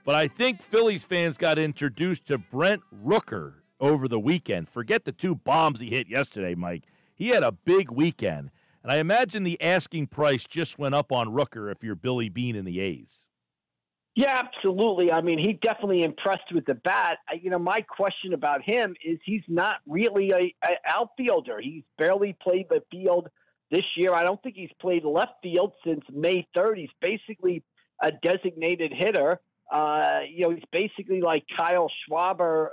But I think Phillies fans got introduced to Brent Rooker over the weekend. Forget the 2 bombs he hit yesterday, Mike. He had a big weekend. And I imagine the asking price just went up on Rooker if you're Billy Beane in the A's. Yeah, absolutely. I mean, he definitely impressed with the bat. My question about him is he's not really a outfielder. He's barely played the field this year. I don't think he's played left field since May 3rd. He's basically a designated hitter. He's basically like Kyle Schwarber,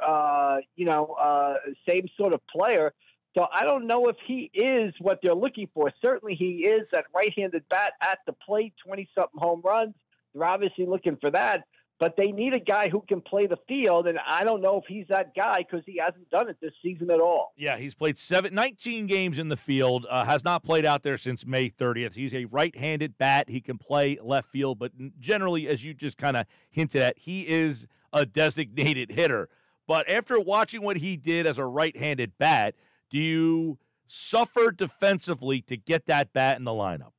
same sort of player. So I don't know if he is what they're looking for. Certainly he is that right-handed bat at the plate, 20-something home runs. They're obviously looking for that. But they need a guy who can play the field, and I don't know if he's that guy because he hasn't done it this season at all. Yeah, he's played 19 games in the field, has not played out there since May 30th. He's a right-handed bat. He can play left field, but generally, as you just kind of hinted at, he is a designated hitter. But after watching what he did as a right-handed bat, do you suffer defensively to get that bat in the lineup?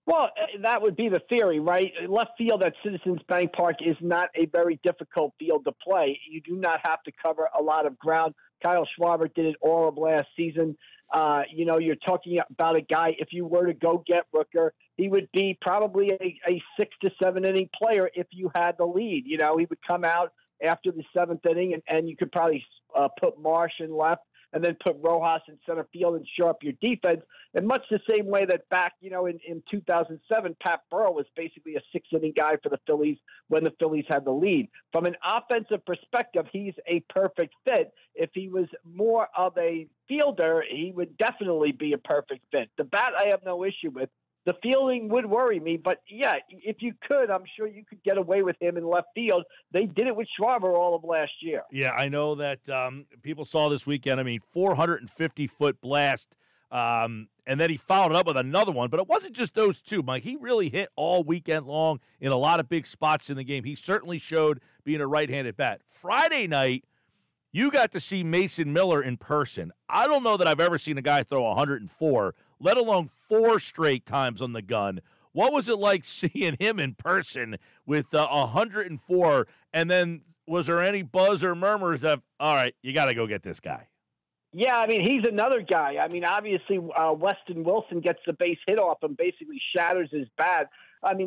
Well, that would be the theory, right? Left field at Citizens Bank Park is not a very difficult field to play. You do not have to cover a lot of ground. Kyle Schwarber did it all of last season. You're talking about a guy, if you were to go get Rooker, he would be probably a 6 to 7 inning player if you had the lead. He would come out after the 7th inning, and you could probably put Marsh in left, and then put Rojas in center field and shore up your defense. In much the same way that back, in 2007, Pat Burrell was basically a 6-inning guy for the Phillies when the Phillies had the lead. From an offensive perspective, he's a perfect fit. If he was more of a fielder, he would definitely be a perfect fit. The bat I have no issue with. The fielding would worry me, but yeah, if you could, I'm sure you could get away with him in left field. They did it with Schwarber all of last year. Yeah, I know that people saw this weekend. 450-foot blast, and then he followed it up with another one. But it wasn't just those two, Mike. He really hit all weekend long in a lot of big spots in the game. He certainly showed being a right-handed bat. Friday night, you got to see Mason Miller in person. I don't know that I've ever seen a guy throw 104, let alone 4 straight times on the gun. What was it like seeing him in person with 104? And then was there any buzz or murmurs of, all right, you got to go get this guy? Yeah, he's another guy. Obviously, Weston Wilson gets the base hit off him, basically shatters his bat.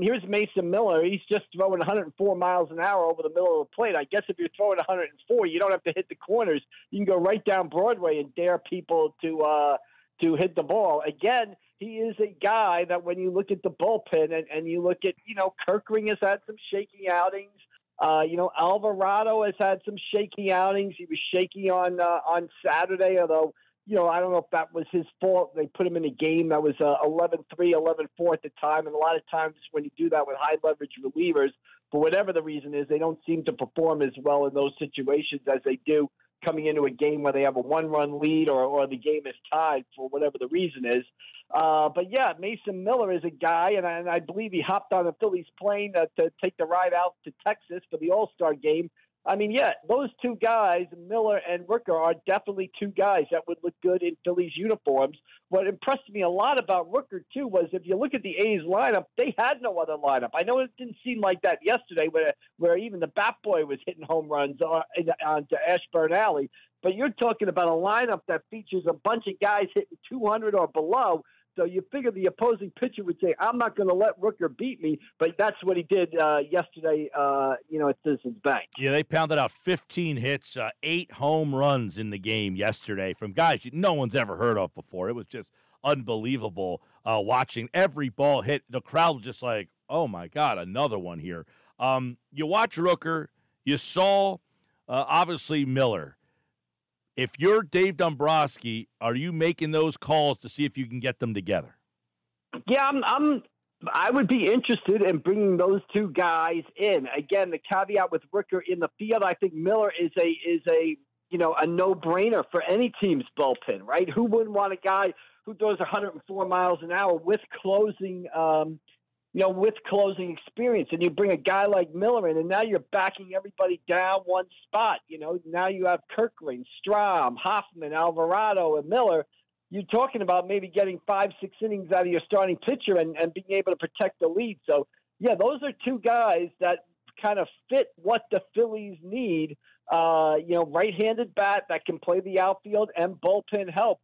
Here's Mason Miller. He's just throwing 104 miles an hour over the middle of the plate. I guess if you're throwing 104, you don't have to hit the corners. You can go right down Broadway and dare people to hit the ball. Again, he is a guy that when you look at the bullpen and you look at, Kirkring has had some shaky outings. Alvarado has had some shaky outings. He was shaky on Saturday, although, I don't know if that was his fault. They put him in a game that was 11-3, 11-4 at the time. And a lot of times when you do that with high leverage relievers, for whatever the reason is, they don't seem to perform as well in those situations as they do coming into a game where they have a 1-run lead or the game is tied for whatever the reason is. But yeah, Mason Miller is a guy, and I believe he hopped on a Phillies plane to take the ride out to Texas for the All-Star game. Those two guys, Miller and Rooker, are definitely two guys that would look good in Phillies uniforms. What impressed me a lot about Rooker, too, was if you look at the A's lineup, they had no other lineup. I know it didn't seem like that yesterday where even the Bat Boy was hitting home runs onto Ashburn Alley. But you're talking about a lineup that features a bunch of guys hitting 200 or below. So you figure the opposing pitcher would say, I'm not going to let Rooker beat me, but that's what he did yesterday, at Citizens Bank. Yeah, they pounded out 15 hits, 8 home runs in the game yesterday from guys no one's ever heard of before. It was just unbelievable watching every ball hit. The crowd was just like, oh, my God, another one here. You watch Rooker, you saw, obviously, Miller. If you're Dave Dombrowski, are you making those calls to see if you can get them together? Yeah, I would be interested in bringing those two guys in. Again, the caveat with Rooker in the field, I think Miller is a no-brainer for any team's bullpen, right? Who wouldn't want a guy who throws 104 miles an hour with closing experience, and you bring a guy like Miller in, and now you're backing everybody down one spot. Now you have Kirkring, Strahm, Hoffman, Alvarado, and Miller. You're talking about maybe getting 5-6 innings out of your starting pitcher and being able to protect the lead. So, yeah, those are two guys that kind of fit what the Phillies need. Right-handed bat that can play the outfield and bullpen help.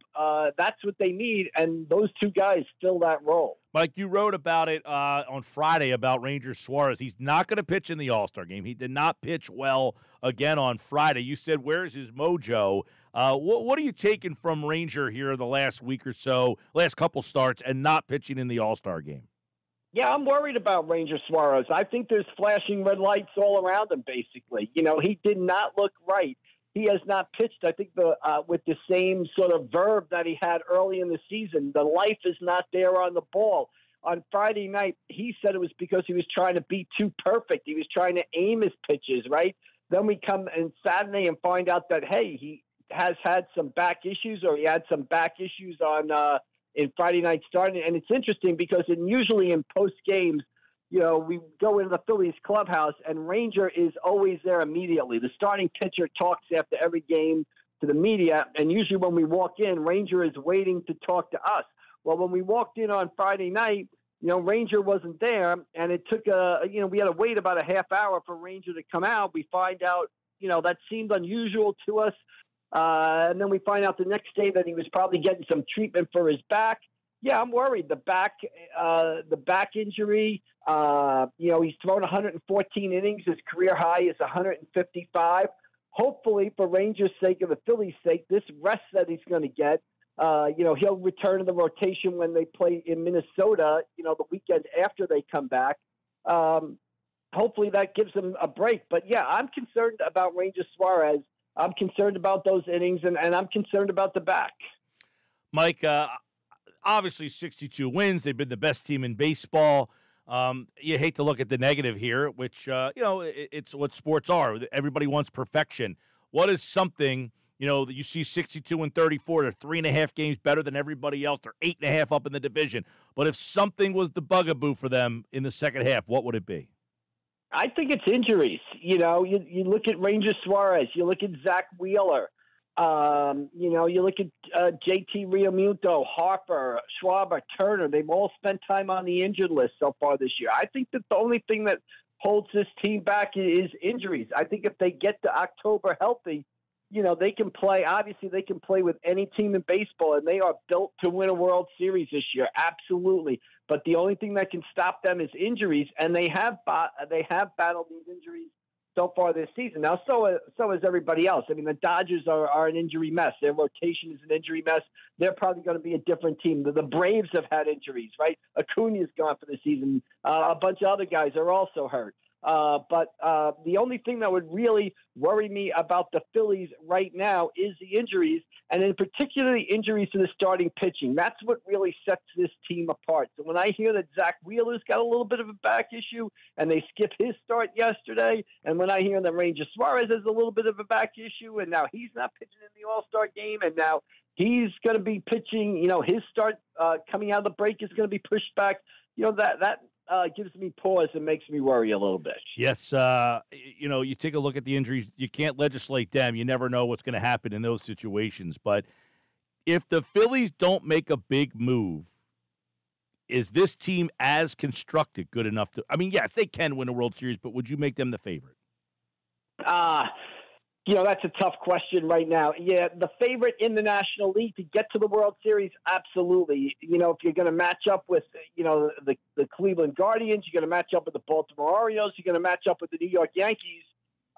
That's what they need, and those two guys fill that role. Mike, you wrote about it on Friday about Ranger Suarez. He's not going to pitch in the All-Star game. He did not pitch well again on Friday. You said, where's his mojo? What are you taking from Ranger here the last week or so, last couple starts, and not pitching in the All-Star game? Yeah, I'm worried about Ranger Suarez. I think there's flashing red lights all around him, basically. He did not look right. He has not pitched, I think, with the same sort of verve that he had early in the season. The life is not there on the ball. On Friday night, he said it was because he was trying to be too perfect. He was trying to aim his pitches, right? Then we come in Saturday and find out that, hey, he has had some back issues, or he had some back issues in Friday night starting. And it's interesting because usually in post games, we go into the Phillies clubhouse and Ranger is always there immediately. The starting pitcher talks after every game to the media. And usually when we walk in, Ranger is waiting to talk to us. Well, when we walked in on Friday night, Ranger wasn't there, and it took we had to wait about a half hour for Ranger to come out. We find out, that seemed unusual to us. And then we find out the next day that he was probably getting some treatment for his back. Yeah, I'm worried. The back injury. He's thrown 114 innings. His career high is 155. Hopefully, for Rangers' sake and the Phillies' sake, this rest that he's going to get, he'll return to the rotation when they play in Minnesota. The weekend after they come back. Hopefully, that gives him a break. But yeah, I'm concerned about Ranger Suarez. I'm concerned about those innings, and I'm concerned about the back. Mike, obviously 62 wins. They've been the best team in baseball. You hate to look at the negative here, which, it's what sports are. Everybody wants perfection. What is something, that you see 62-34, they're 3.5 games better than everybody else. They're 8.5 up in the division. But if something was the bugaboo for them in the second half, what would it be? I think it's injuries. You look at Ranger Suarez, you look at Zach Wheeler, you look at JT Realmuto, Harper, Schwarber, Turner. They've all spent time on the injured list so far this year. I think that the only thing that holds this team back is injuries. I think if they get to October healthy, they can play. Obviously, they can play with any team in baseball, and they are built to win a World Series this year. Absolutely. But the only thing that can stop them is injuries, and they have battled these injuries so far this season. Now, so is everybody else. I mean, the Dodgers are an injury mess. Their rotation is an injury mess. They're probably going to be a different team. The Braves have had injuries, right? Acuna's gone for the season. A bunch of other guys are also hurt. But the only thing that would really worry me about the Phillies right now is the injuries, and in particular the injuries to the starting pitching. That's what really sets this team apart. So when I hear that Zach Wheeler's got a little bit of a back issue and they skipped his start yesterday, and when I hear that Ranger Suarez has a little bit of a back issue and now he's not pitching in the All-Star game and now he's going to be pitching, his start coming out of the break is going to be pushed back, that gives me pause and makes me worry a little bit. Yes, you take a look at the injuries. You can't legislate them. You never know what's going to happen in those situations. But if the Phillies don't make a big move, is this team as constructed good enough to – I mean, yes, they can win a World Series, but would you make them the favorite? That's a tough question right now. Yeah, the favorite in the National League to get to the World Series, absolutely. If you're going to match up with, the Cleveland Guardians, you're going to match up with the Baltimore Orioles, you're going to match up with the New York Yankees,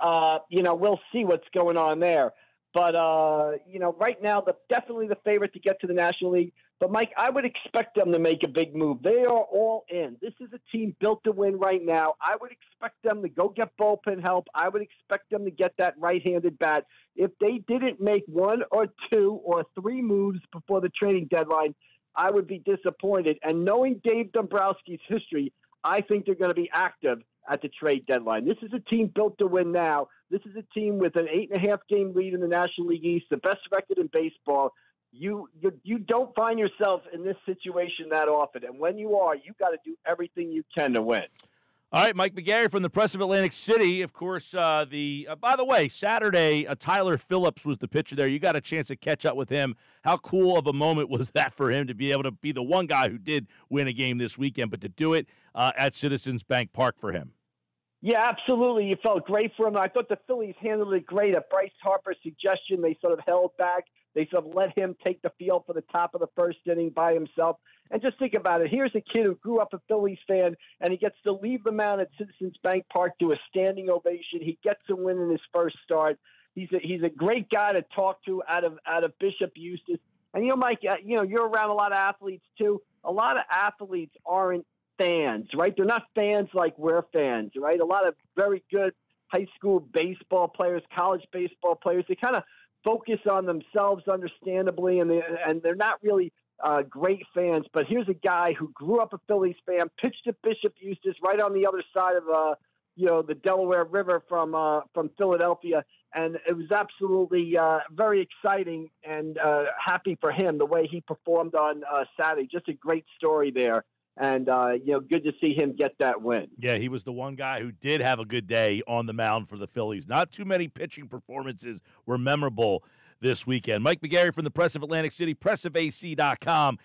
we'll see what's going on there. But, right now, definitely the favorite to get to the National League. But, Mike, I would expect them to make a big move. They are all in. This is a team built to win right now. I would expect them to go get bullpen help. I would expect them to get that right-handed bat. If they didn't make 1 or 2 or 3 moves before the trading deadline, I would be disappointed. And knowing Dave Dombrowski's history, I think they're going to be active at the trade deadline. This is a team built to win now. This is a team with an 8.5-game lead in the National League East, the best record in baseball. You don't find yourself in this situation that often, and when you are, you got to do everything you can to win. All right, Mike McGarry from the Press of Atlantic City. Of course, by the way, Saturday, Tyler Phillips was the pitcher there. You got a chance to catch up with him. How cool of a moment was that for him to be able to be the one guy who did win a game this weekend, but to do it at Citizens Bank Park for him? Yeah, absolutely. You felt great for him. I thought the Phillies handled it great. At Bryce Harper's suggestion, they sort of held back. They sort of let him take the field for the top of the first inning by himself. And just think about it. Here's a kid who grew up a Phillies fan, and he gets to leave the mound at Citizens Bank Park to a standing ovation. He gets a win in his first start. He's a great guy to talk to out of Bishop Eustace. And Mike, you're around a lot of athletes too. A lot of athletes aren't fans, right? They're not fans like we're fans, right? A lot of very good high school baseball players, college baseball players, they kind of focus on themselves, understandably, and they're not really great fans. But here's a guy who grew up a Phillies fan, pitched at Bishop Eustace, right on the other side of the Delaware River from Philadelphia, and it was absolutely very exciting and happy for him the way he performed on Saturday. Just a great story there. And, good to see him get that win. Yeah, he was the one guy who did have a good day on the mound for the Phillies. Not too many pitching performances were memorable this weekend. Mike McGarry from the Press of Atlantic City, pressofac.com.